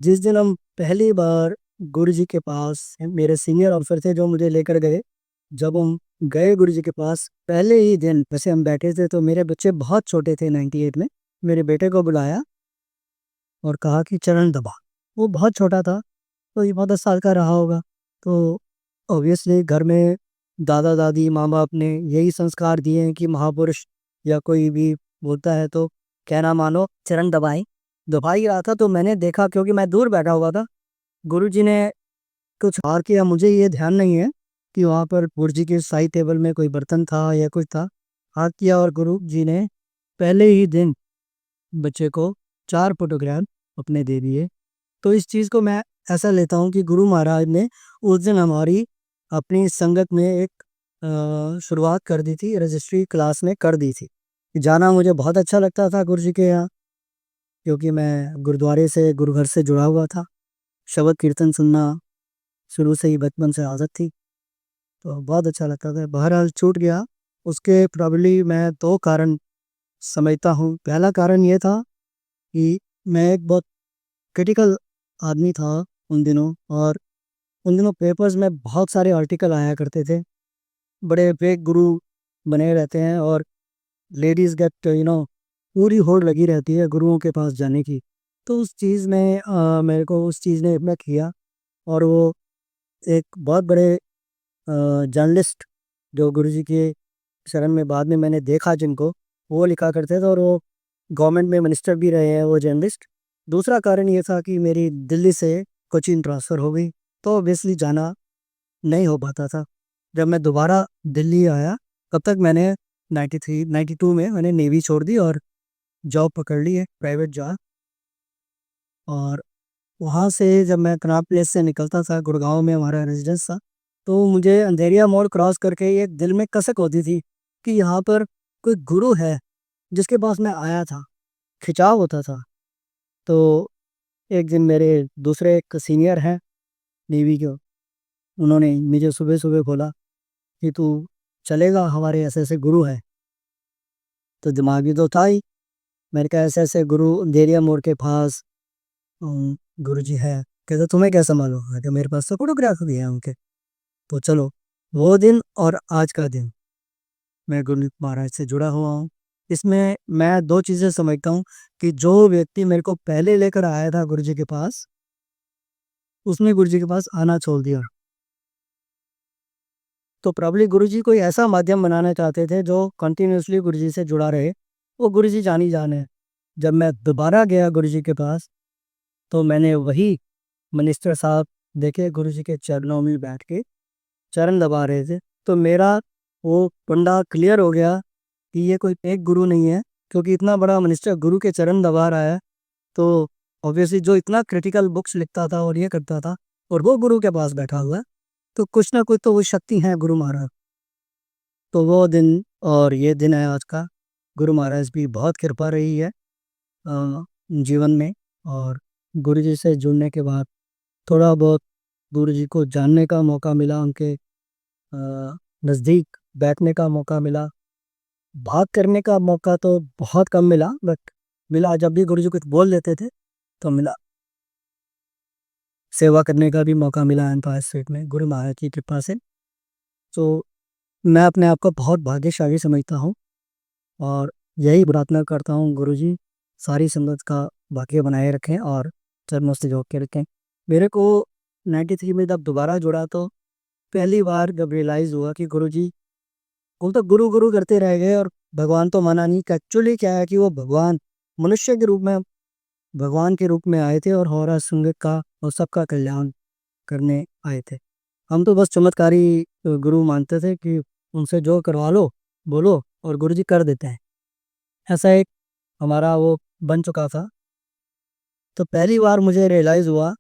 जिस दिन हम पहली बार गुरु जी के पास, मेरे सीनियर ऑफिसर थे जो मुझे लेकर गए। जब हम गए गुरु जी के पास, पहले ही दिन वैसे हम बैठे थे तो मेरे बच्चे बहुत छोटे थे 98 में। मेरे बेटे को बुलाया और कहा कि चरण दबा। वो बहुत छोटा था, तो ये 10 साल का रहा होगा। तो ऑब्वियसली घर में दादा दादी माँ बाप ने यही संस्कार दिए हैं कि महापुरुष या कोई भी बोलता है तो कहना मानो, चरण दबाई। दबा ही रहा था तो मैंने देखा, क्योंकि मैं दूर बैठा हुआ था। गुरुजी ने कुछ हार किया, मुझे ये ध्यान नहीं है कि वहाँ पर गुरुजी के साई टेबल में कोई बर्तन था या कुछ था। हाथ किया और गुरु जी ने पहले ही दिन बच्चे को 4 फोटोग्राफ अपने दे दिए। तो इस चीज़ को मैं ऐसा लेता हूँ कि गुरु महाराज ने उस दिन हमारी अपनी संगत में एक शुरुआत कर दी थी, रजिस्ट्री क्लास में कर दी थी। जाना मुझे बहुत अच्छा लगता था गुरु जी के यहाँ, क्योंकि मैं गुरुद्वारे से, गुरु घर से जुड़ा हुआ था। शबद कीर्तन सुनना शुरू से ही बचपन से आदत थी, तो बहुत अच्छा लगता था। बहरहाल छूट गया। उसके प्रॉब्ली मैं 2 कारण समझता हूँ। पहला कारण ये था कि मैं एक बहुत क्रिटिकल आदमी था उन दिनों, और उन दिनों पेपर्स में बहुत सारे आर्टिकल आया करते थे। बड़े फेक गुरु बने रहते हैं और लेडीज़ गेट पूरी होड़ लगी रहती है गुरुओं के पास जाने की। तो उस चीज़ में मेरे को उस चीज़ ने इतना किया। और वो एक बहुत बड़े जर्नलिस्ट जो गुरुजी के शरण में बाद में मैंने देखा जिनको, वो लिखा करते थे, और वो गवर्नमेंट में मिनिस्टर भी रहे हैं वो जर्नलिस्ट। दूसरा कारण ये था कि मेरी दिल्ली से कोचीन ट्रांसफ़र हो गई, तो ऑब्वियसली जाना नहीं हो पाता था। जब मैं दोबारा दिल्ली आया, तब तक मैंने 93 92 में मैंने नेवी छोड़ दी और जॉब पकड़ ली है, प्राइवेट जॉब। और वहाँ से जब मैं कनॉट प्लेस से निकलता था, गुड़गांव में हमारा रेजिडेंस था, तो मुझे अंधेरिया मोड़ क्रॉस करके एक दिल में कसक होती थी कि यहाँ पर कोई गुरु है जिसके पास मैं आया था, खिंचाव होता था। तो एक दिन मेरे दूसरे एक सीनियर हैं नेवी के, उन्होंने मुझे सुबह सुबह बोला कि तू चलेगा, हमारे ऐसे ऐसे गुरु हैं। तो दिमागी तो था ही। मैंने कहा ऐसे ऐसे गुरु अंधेरिया मोड़ के पास गुरु जी है। कहते तुम्हें कैसा मालूम? मैं कहा मेरे पास तो फोटोग्राफ भी है उनके। तो चलो, वो दिन और आज का दिन मैं गुरु महाराज से जुड़ा हुआ हूँ। इसमें मैं 2 चीज़ें समझता हूँ कि जो व्यक्ति मेरे को पहले लेकर आया था गुरु जी के पास, उसने गुरु जी के पास आना छोड़ दिया। तो प्रॉब्ली गुरु जी कोई ऐसा माध्यम बनाना चाहते थे जो कंटिन्यूअसली गुरु जी से जुड़ा रहे। वो गुरु जी जान ही जान है। जब मैं दोबारा गया गुरु जी के पास, तो मैंने वही मिनिस्टर साहब देखे गुरु जी के चरणों में बैठ के चरण दबा रहे थे। तो मेरा वो पंडा क्लियर हो गया कि ये कोई फेक गुरु नहीं है, क्योंकि इतना बड़ा मिनिस्टर गुरु के चरण दबा रहा है। तो ऑब्वियसली जो इतना क्रिटिकल बुक्स लिखता था और ये करता था, और वो गुरु के पास बैठा हुआ है, तो कुछ ना कुछ तो वो शक्ति है गुरु महाराज। तो वो दिन और ये दिन है आज का। गुरु महाराज की बहुत कृपा रही है जीवन में। और गुरु जी से जुड़ने के बाद थोड़ा बहुत गुरु जी को जानने का मौका मिला, उनके नज़दीक बैठने का मौका मिला। बात करने का मौका तो बहुत कम मिला, बट मिला। जब भी गुरु जी कुछ बोल देते थे तो मिला। सेवा करने का भी मौका मिला एम्पायर स्टेट में गुरु महाराज की कृपा से। तो मैं अपने आप को बहुत भाग्यशाली समझता हूँ, और यही प्रार्थना करता हूँ गुरु जी सारी संगत का भाग्य बनाए रखें और चरणों से जोड़ के रखें। मेरे को 93 में जब दोबारा जुड़ा, तो पहली बार जब रियलाइज़ हुआ कि गुरु जी, वो तो गुरु गुरु करते रह गए और भगवान तो माना नहीं। कि एक्चुअली क्या है कि वो भगवान मनुष्य के रूप में, भगवान के रूप में आए थे और हमारा संगत का और सबका कल्याण करने आए थे। हम तो बस चमत्कारी गुरु मानते थे कि उनसे जो करवा लो बोलो और गुरु जी कर देते हैं। ऐसा एक हमारा वो बन चुका था। तो पहली बार मुझे रियलाइज़ हुआ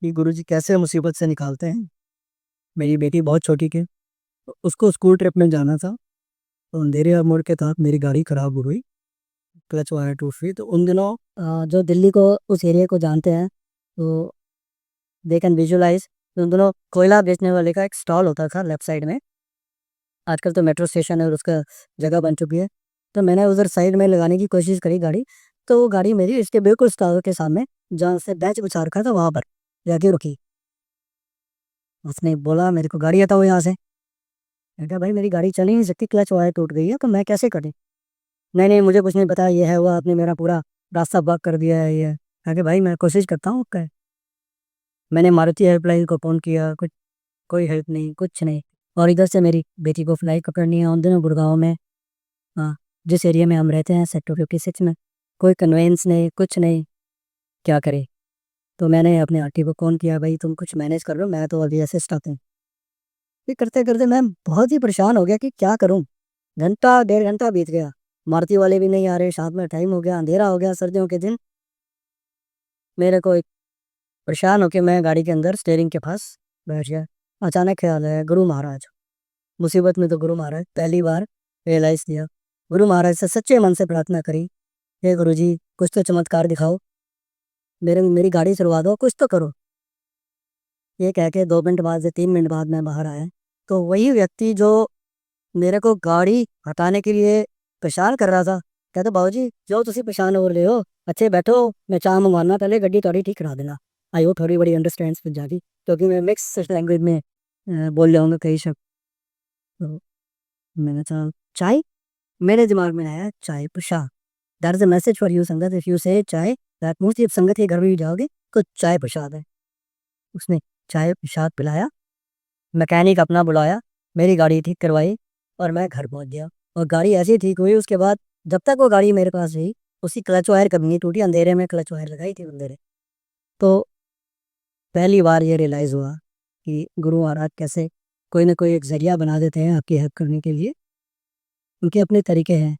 कि गुरु जी कैसे मुसीबत से निकालते हैं। मेरी बेटी बहुत छोटी थी, तो उसको स्कूल ट्रिप में जाना था। तो अंधेरे मोड़ के तहत मेरी गाड़ी खराब हो गई, क्लच वायर टूट गई। तो उन दिनों जो दिल्ली को, उस एरिया को जानते हैं, तो दे कैन विजुलाइज। उन दिनों कोयला बेचने वाले का एक स्टॉल होता था लेफ्ट साइड में। आजकल तो मेट्रो स्टेशन है और उसका जगह बन चुकी है। तो मैंने उधर साइड में लगाने की कोशिश करी गाड़ी, तो वो गाड़ी मेरी इसके बिल्कुल स्टॉल के सामने जहाँ से बेंच बिछा रखा था वहाँ पर जाके रुकी। उसने बोला मेरे को गाड़ी हटाओ यहाँ से। मैं कहा भाई मेरी गाड़ी चल ही नहीं सकती, क्लच वायर टूट गई है तो मैं कैसे करूँ। नहीं नहीं मुझे कुछ नहीं पता, ये है वो, आपने मेरा पूरा रास्ता ब्लॉक कर दिया है ये। मैं कहा भाई मैं कोशिश करता हूँ क्या। मैंने मारुति हेल्पलाइन को फ़ोन किया, कुछ कोई हेल्प नहीं, कुछ नहीं। और इधर से मेरी बेटी को फ्लाइट पकड़नी है उन दिनों गुड़गांव में, हाँ, जिस एरिया में हम रहते हैं सेक्टर 56 में, कोई कन्वेंस नहीं, कुछ नहीं, क्या करे। तो मैंने अपने आंटी को फ़ोन किया, भाई तुम कुछ मैनेज कर लो, मैं तो अभी ऐसे स्टक हूँ। ये करते करते मैं बहुत ही परेशान हो गया कि क्या करूँ। घंटा 1.5 घंटा बीत गया, मारुति वाले भी नहीं आ रहे, शाम में टाइम हो गया, अंधेरा हो गया सर्दियों के दिन। मेरे को एक परेशान होके मैं गाड़ी के अंदर स्टीयरिंग के पास बैठ गया। अचानक ख्याल आया गुरु महाराज, मुसीबत में तो गुरु महाराज, पहली बार रियलाइज़ किया। गुरु महाराज से सच्चे मन से प्रार्थना करी, हे गुरु जी कुछ तो चमत्कार दिखाओ, मेरी गाड़ी चलवा दो, कुछ तो करो। ये कह के 2 मिनट बाद से 3 मिनट बाद मैं बाहर आया, तो वही व्यक्ति जो मेरे को गाड़ी हटाने के लिए परेशान कर रहा था, कहता बाबू जी जो तुसी परेशान हो रहे हो, अच्छे बैठो, मैं चाह मंगवाना, पहले गड्डी थोड़ी ठीक करा देना। आई वो थोड़ी बड़ी अंडरस्टैंड पंजाबी, क्योंकि मैं मिक्स लैंग्वेज में बोल जाऊँगा कई शब्द। तो मैंने कहा चाय, मेरे दिमाग में आया चाय प्रसाद, that is a message for you sangat, if you say chai that means जब संगत के घर में भी जाओगे तो चाय प्रसाद है। उसने चाय प्रसाद पिलाया, मैकेनिक अपना बुलाया, मेरी गाड़ी ठीक करवाई और मैं घर पहुंच गया। और गाड़ी ऐसी ठीक हुई उसके बाद, जब तक वो गाड़ी मेरे पास रही उसकी क्लच वायर कभी नहीं टूटी, अंधेरे में क्लच वायर लगाई थी अंधेरे। तो पहली बार ये रियलाइज़ हुआ कि गुरु महाराज कैसे कोई ना कोई एक ज़रिया बना देते हैं आपकी हेल्प करने के लिए, उनके अपने तरीके हैं।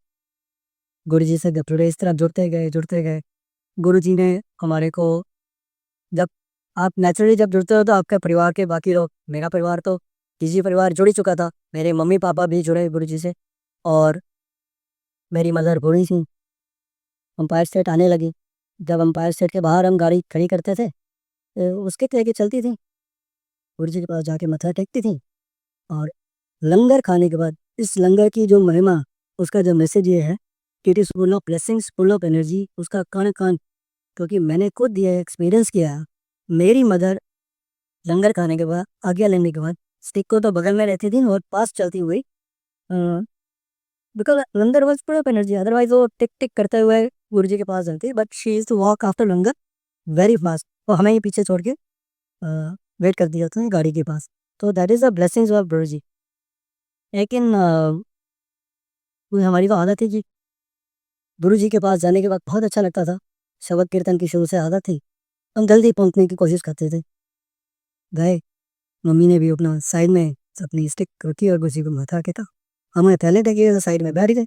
गुरु जी से जब थोड़े इस तरह जुड़ते गए, गुरु जी ने हमारे को, जब आप नेचुरली जब जुड़ते हो तो आपके परिवार के बाकी लोग, मेरा परिवार तो किसी परिवार जुड़ ही चुका था, मेरे मम्मी पापा भी जुड़े गुरु जी से, और मेरी मदर बूढ़ी थी, एम्पायर स्टेट आने लगी। जब एम्पायर स्टेट के बाहर हम गाड़ी खड़ी करते थे उसके तरीके चलती थी, गुरु जी के पास जाके मत्था टेकती थी। और लंगर खाने के बाद इस लंगर की जो महिमा, उसका जो मैसेज ये है कि it is full of blessings, full of energy, उसका कण कण, क्योंकि मैंने खुद ये एक्सपीरियंस किया है। मेरी मदर लंगर खाने के बाद, आज्ञा लेने के बाद, स्टिक को तो बगल में रहती थी और पास चलती हुई, because langar was full of energy, otherwise वो टिक टिक करते हुए गुरु जी के पास चलती, but she is to walk after langar very fast, और हमें ही पीछे छोड़ के वेट कर दिया था गाड़ी के पास। तो that is the blessings of गुरु जी। लेकिन वो हमारी तो आदत थी कि गुरु जी के पास जाने के बाद बहुत अच्छा लगता था, शबद कीर्तन की शुरू से आदत थी, हम जल्दी पहुंचने की कोशिश करते थे। गए, मम्मी ने भी अपना साइड में अपनी स्टिक रखी और गुरु जी को माथा टेका, हमें पहले टेके साइड में बैठ गए।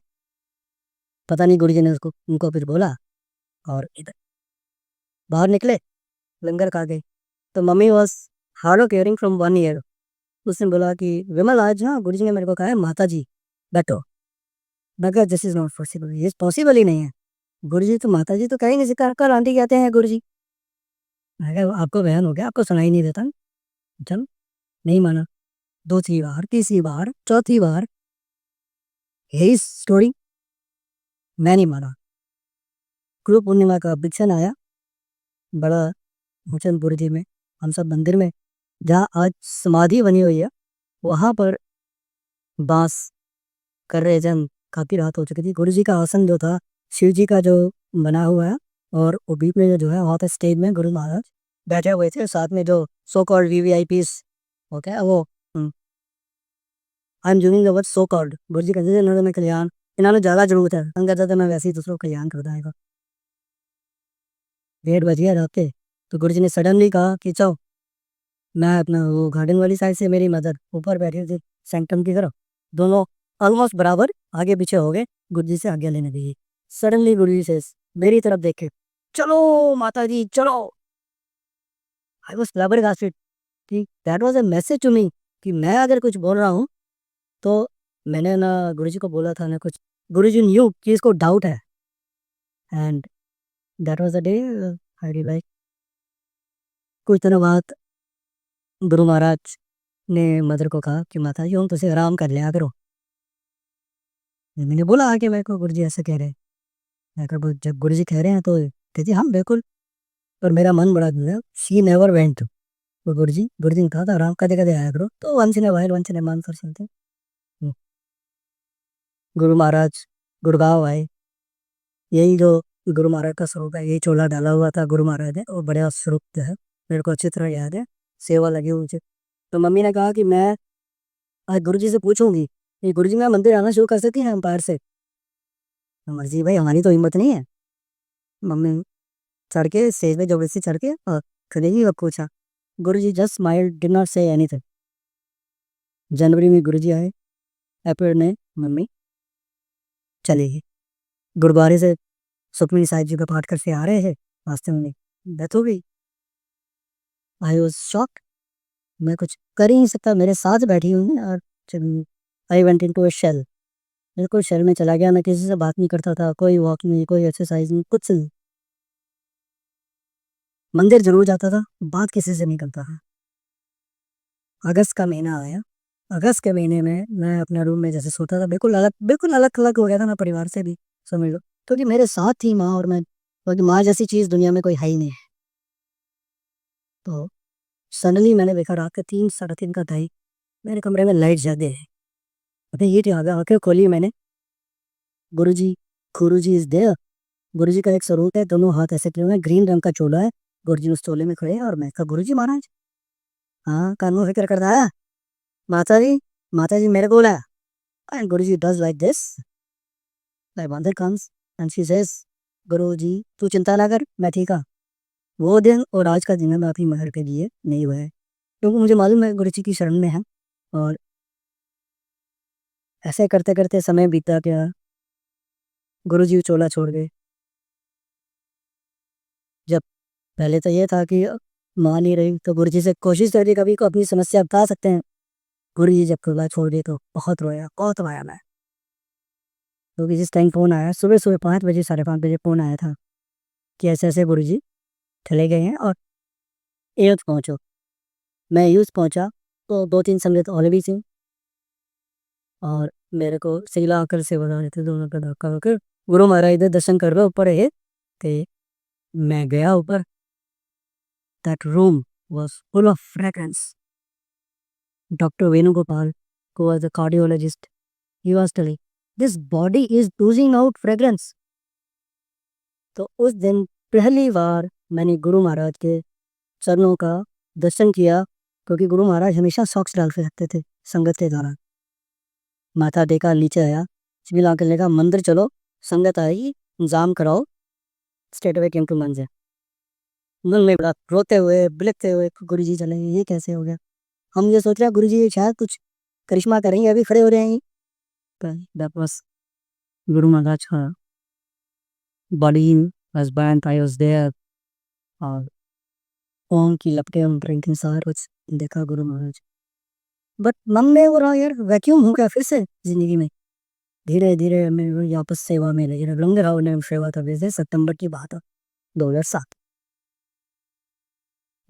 पता नहीं गुरु जी ने उसको उनको फिर बोला, और इधर बाहर निकले, लंगर खा गए। तो mummy was hard of hearing from 1 year. उसने बोला कि विमल आज ना गुरु जी ने मेरे को कहा है माता जी बैठो। मैं कहा दिस इज़ नॉट पॉसिबल, ये पॉसिबल ही नहीं है, गुरु जी तो माता जी तो कहीं नहीं सिखा कर आंटी कहते हैं गुरु जी। मैं कहा आपको बयान हो गया, आपको सुनाई नहीं देता। चल, नहीं माना, दूसरी बार, तीसरी बार, चौथी बार, यही स्टोरी, मैं नहीं माना। गुरु पूर्णिमा का विक्षण आया, बड़ा मुचनपुर जी में, हम सब मंदिर में, जहाँ आज समाधि बनी हुई है, वहाँ पर बांस कर रहे थे हम, काफ़ी रात हो चुकी थी। गुरु जी का आसन जो था शिव जी का जो बना हुआ है, और वो बीच में जो है वहाँ पे स्टेज में गुरु महाराज बैठे हुए थे, साथ में जो सो कॉल्ड वीवीआईपीस होते हैं वो, I am using the word so called, गुरु जी कहते थे इन्होंने कल्याण, इन्होंने ज़्यादा जरूरत है, हम कहते थे मैं वैसे ही दूसरों को कल्याण कर दाएगा। 1:30 बज गया रात के, तो गुरु जी ने सडनली कहा कि चलो, मैं अपना वो गार्डन वाली साइड से, मेरी मदर ऊपर बैठी थी सेंटम की तरफ, दोनों ऑलमोस्ट बराबर आगे पीछे हो गए, गुरु जी से आज्ञा लेने गई। सडनली गुरु जी से मेरी तरफ देखे, चलो माता जी चलो। आई वॉज फ्लैबरगास्टेड कि that was a message to me, कि मैं अगर कुछ बोल रहा हूँ तो, मैंने ना गुरु जी को बोला था ना कुछ, गुरु जी न्यू कि इसको डाउट है। And that was the day I like. कुछ दिनों बाद गुरु महाराज ने मदर को कहा कि माता जी हम तुझे आराम कर लिया करो। मैंने बोला कि मेरे को गुरु जी ऐसे कह रहे हैं। मैं कहा जब गुरु जी कह रहे हैं तो कहती हम बिल्कुल। पर मेरा मन बड़ा था, शी नेवर वेंट। तो गुरु जी ने कहा था आराम कदे कदे आया करो, तो once in a while once in a month और समथिंग। गुरु महाराज गुड़गांव आए, यही जो गुरु महाराज का स्वरूप है, यही चोला डाला हुआ था गुरु महाराज ने, और बड़ा स्वरूप जो है मेरे को अच्छी तरह याद है, सेवा लगी हुई थी। तो मम्मी ने कहा कि मैं आज गुरु जी से पूछूंगी कि गुरु जी मैं मंदिर आना शुरू कर सकती हैं एम्पायर से। मर्जी भाई, हमारी तो हिम्मत नहीं है। मम्मी चढ़ के स्टेज पे जबरदस्ती चढ़ के और खड़ेगी और पूछा। Guru ji just smile, did not say anything. जनवरी में गुरु जी आए, अप्रैल में मम्मी चली गई। गुरुद्वारे से सुखमनी साहिब जी का पाठ करके आ रहे थे, रास्ते में डेथ हो गई। आई वॉज शॉक्ड, मैं कुछ कर ही नहीं सकता, मेरे साथ बैठी हुई है। और I went into a shell, बिल्कुल शेल में चला गया। मैं किसी से बात नहीं करता था, कोई वॉक नहीं, कोई एक्सरसाइज नहीं, कुछ नहीं। मंदिर जरूर जाता था, बात किसी से नहीं करता था। अगस्त का महीना आया, अगस्त के महीने में मैं अपने रूम में जैसे सोता था, बिल्कुल अलग अलग हो गया था मैं परिवार से भी, समझ लो। क्योंकि मेरे साथ थी माँ और मैं, क्योंकि माँ जैसी चीज़ दुनिया में कोई है ही नहीं है। तो सडनली मैंने देखा रात के 3 साढ़े 3 का टाइम, मेरे कमरे में लाइट जगे है। अभी ये याद है, आंखें खोली मैंने, गुरुजी गुरुजी इज देयर। गुरुजी का एक स्वरूप है, दोनों हाथ ऐसे किए हुए हैं, ग्रीन रंग का चोला है। गुरुजी उस चोले में खड़े हैं और मैं कहा गुरुजी महाराज। हाँ, कानून फिक्र करता है माता जी मेरे को है। And Guruji does like this, my mother comes and she says, Guruji तू चिंता ना कर, मैं ठीक हूँ। वो दिन और आज का दिन है, मैं अपनी महर के लिए नहीं हुआ है, क्योंकि मुझे मालूम है गुरुजी की शरण में है। और ऐसे करते करते समय बीता गया, गुरुजी चोला छोड़ गए। जब पहले तो ये था कि माँ नहीं रही, तो गुरुजी से कोशिश करी कभी को अपनी समस्या बता सकते हैं। गुरुजी जब चोला छोड़ गए तो बहुत रोया, बहुत रोया मैं। क्योंकि जिस टाइम फ़ोन आया, सुबह सुबह 5 बजे, 5:30 बजे फ़ोन आया था कि ऐसे ऐसे गुरुजी चले गए हैं और एम्स पहुँचो। मैं एम्स पहुँचा तो 2-3 संगत और भी थी, और मेरे को सिला आकर से बता रहे थे, दोनों का धक्का होकर गुरु महाराज इधर दर्शन कर रहे ऊपर है। ते मैं गया ऊपर, that room was full of fragrance. Doctor Venugopal, who was a cardiologist, he was telling, this body is oozing out fragrance. तो उस दिन पहली बार मैंने गुरु महाराज के चरणों का दर्शन किया, क्योंकि गुरु महाराज हमेशा सॉक्स डाल के रखते थे संगत के दौरान। माथा टेका, नीचे आया, सिविल आकर लेगा मंदिर चलो, संगत आएगी, इंतजाम कराओ। स्टेट अवे केम टू मंदिर। मन में बड़ा रोते हुए बिलखते हुए गुरु जी चले गए, ये कैसे हो गया। हम ये सोच रहे हैं गुरु जी शायद कुछ करिश्मा करेंगे, अभी खड़े हो रहे हैं। दैट वाज गुरु महाराज का body was burnt, I was there। और ओम की लपटें उन ड्रिंकिंग सार कुछ देखा गुरु महाराज। बट मन में हो रहा यार वैक्यूम हो गया फिर से जिंदगी में। धीरे धीरे मैं वापस सेवा में लगी, लंगर हाउस में सेवा था। वैसे सितंबर की बात है, 2007।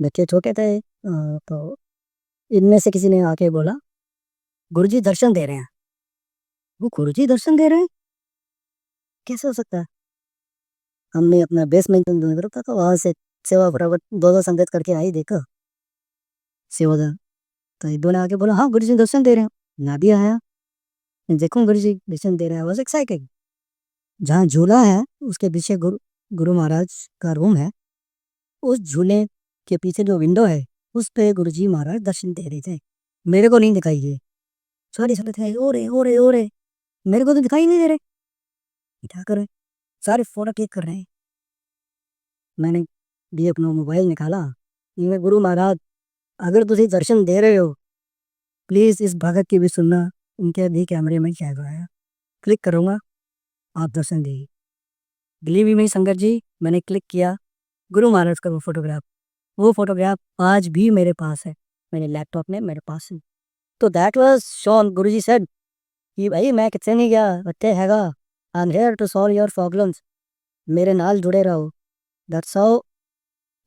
बच्चे छोटे थे, तो इनमें से किसी ने आके बोला गुरुजी दर्शन दे रहे हैं। वो गुरुजी दर्शन दे रहे हैं, कैसे हो सकता है। हमने अपना बेसमेंट में रखा था, वहां से सेवा फटाफट 2-2 संगत करके आई, देखा सेवादार। तो एक दो ने आके बोला हाँ गुरुजी दर्शन दे रहे हैं। मैं भी आया, देखूं गुरुजी दर्शन दे रहे हैं, वॉज एक्साइटेड। जहाँ झूला है उसके पीछे गुरु गुरु महाराज का रूम है। उस झूले के पीछे जो विंडो है, उस पे गुरुजी महाराज दर्शन दे रहे थे। मेरे को नहीं दिखाई दिए, सारे संगत है ओ रे, मेरे को तो दिखाई नहीं दे रहे। क्या करें, सारे फोटो क्लिक कर रहे हैं। मैंने भी अपना मोबाइल निकाला, मैं गुरु महाराज अगर तुझे दर्शन दे रहे हो, प्लीज़ इस भगत की भी सुनना, उनके भी कैमरे में क्या आया, क्लिक करूँगा आप दर्शन देगी। बिलीव मी संगत जी, मैंने क्लिक किया, गुरु महाराज का वो फोटोग्राफ आज भी मेरे पास है, मेरे लैपटॉप में मेरे पास है। तो that was shown. Guruji said कि भाई मैं कितने नहीं गया, बच्चे हैगा, I am here to solve your problems, मेरे नाल जुड़े रहो। That's how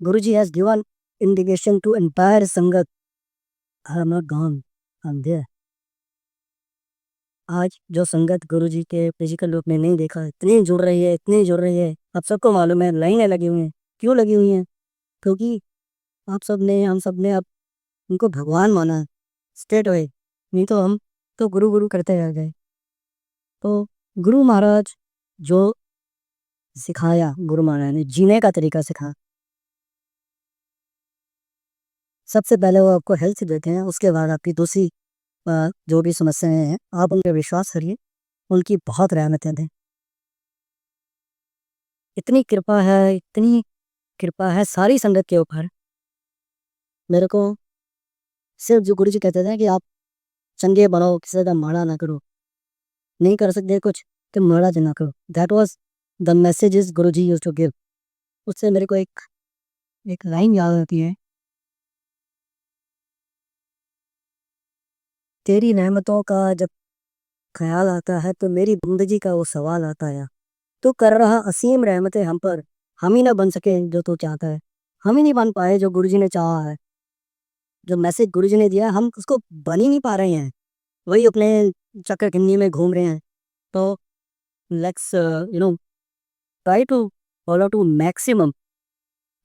Guruji has given indication to entire sangat, I am not gone, I am there. आज जो संगत गुरुजी के फिजिकल रूप में नहीं देखा, इतनी जुड़ रही है, इतनी जुड़ रही है। आप सबको मालूम है लाइनें लगी हुई हैं। क्यों लगी हुई हैं? क्योंकि आप सब ने, हम सब ने अब उनको भगवान माना, स्ट्रेट अवे। नहीं तो हम तो गुरु गुरु करते रह गए। तो गुरु महाराज जो सिखाया, गुरु महाराज ने जीने का तरीका सिखाया। सबसे पहले वो आपको हेल्थ देते हैं, उसके बाद आपकी दूसरी जो भी समस्याएं हैं आप उन पे विश्वास करिए, उनकी बहुत रहमतें हैं। इतनी कृपा है, इतनी कृपा है सारी संगत के ऊपर। मेरे को सिर्फ जो गुरु जी कहते थे कि आप चंगे बनो, किसी का माड़ा ना करो, नहीं कर सकते कुछ तो माड़ा ना करो। That was the messages Guru ji used to give. उससे मेरे को एक एक लाइन याद आती है, तेरी रहमतों का जब ख्याल आता है तो मेरी बंदगी का वो सवाल आता है। तू कर रहा असीम रहमतें हम पर, हम ही ना बन सके जो तू चाहता है। हम ही नहीं बन पाए जो गुरुजी ने चाहा है। जो मैसेज गुरुजी ने दिया है, हम उसको बन ही नहीं पा रहे हैं। वही अपने चक्कर गिननी में घूम रहे हैं। तो let's try to follow to maximum.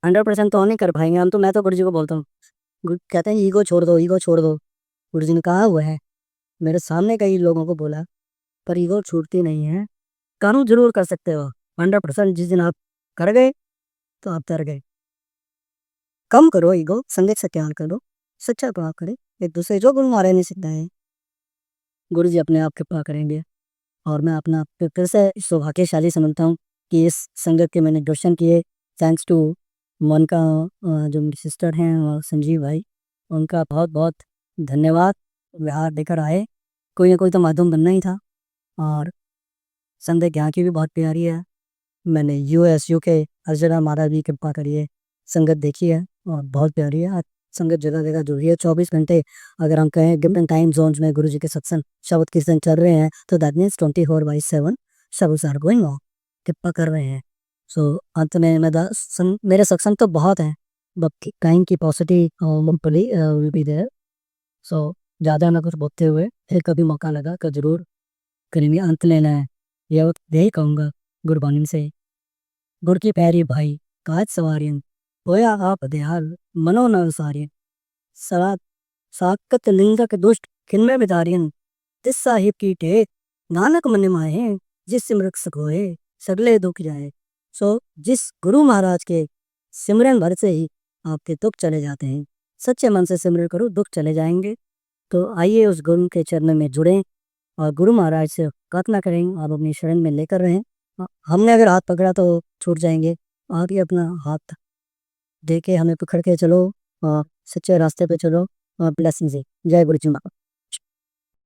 100% तो नहीं कर पाएंगे हम। तो मैं तो गुरुजी को बोलता हूँ, कहते हैं ईगो छोड़ दो, ईगो छोड़ दो। गुरुजी ने कहा हुआ है, मेरे सामने कई लोगों को बोला, पर ईगो छूटती नहीं है। कानून जरूर कर सकते हो 100%। जिस दिन आप कर गए तो आप तर गए। कम करो ईगो, संगत से प्यार करो, सच्चा प्यार करें एक दूसरे। जो गुरु महाराज ने सिखाया है, गुरु जी अपने आप कृपा करेंगे। और मैं अपना फिर से सौभाग्यशाली समझता हूँ कि इस संगत के मैंने दर्शन किए। थैंक्स टू मोनिका, जो मेरी सिस्टर हैं, और संजीव भाई, उनका बहुत बहुत धन्यवाद। बिहार लेकर आए, कोई ना कोई तो माध्यम बनना ही था। और संगत यहाँ की भी बहुत प्यारी है। मैंने US UK हर जगह महाराज भी कृपा करी है, संगत देखी है और बहुत प्यारी है। आज संगत जगह जगह जुड़ रही है 24 घंटे। अगर हम कहें डिफरेंट टाइम जोन्स में गुरु जी के सत्संग शब्द कीर्तन चल रहे हैं, तो दैट मीन्स 24/7 शब्द आर गोइंग ऑन, कृपा कर रहे हैं। सो अंत में मेरे सत्संग तो बहुत हैं, बट काइंड की पॉजिटिव विल बी देयर। सो ज़्यादा ना कुछ बोलते हुए, फिर कभी मौका लगा तो जरूर करेंगे। अंत लेना है, यही कहूँगा गुरबानी से, गुड़ की पैरी भाई काज सवारियन, होया आप दयाल मनो न विसारियन, सरा साकत लिंगक दुष्ट खिनमें बिदारियन, तिस साहिब की टेक नानक मन माहे, जिस सिमरक सकोए सगले दुख जाए। सो जिस गुरु महाराज के सिमरन भर से ही आपके दुख चले जाते हैं। सच्चे मन से सिमरन करो, दुख चले जाएंगे। तो आइए उस गुरु के चरणों में जुड़ें और गुरु महाराज से प्रार्थना करें, आप अपनी शरण में लेकर रहें। हमने अगर हाथ पकड़ा तो छूट जाएंगे, आप ही अपना हाथ दे के हमें पकड़ के चलो और सच्चे रास्ते पे चलो और ब्लेसिंग से। जय गुरु जी महाराज।